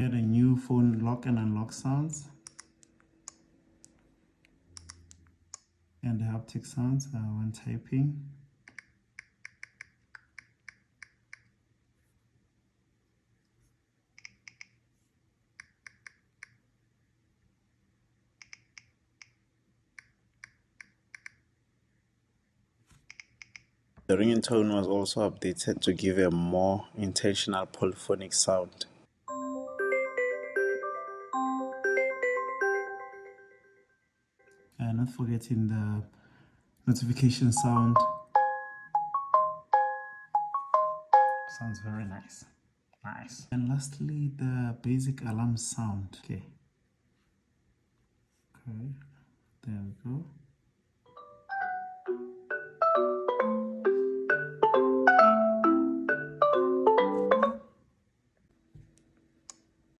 Add a new phone lock and unlock sounds and the haptic sounds when typing. The ringtone was also updated to give a more intentional polyphonic sound. And not forgetting the notification sound. Sounds very nice. Nice. And lastly, the basic alarm sound. Okay. There we go.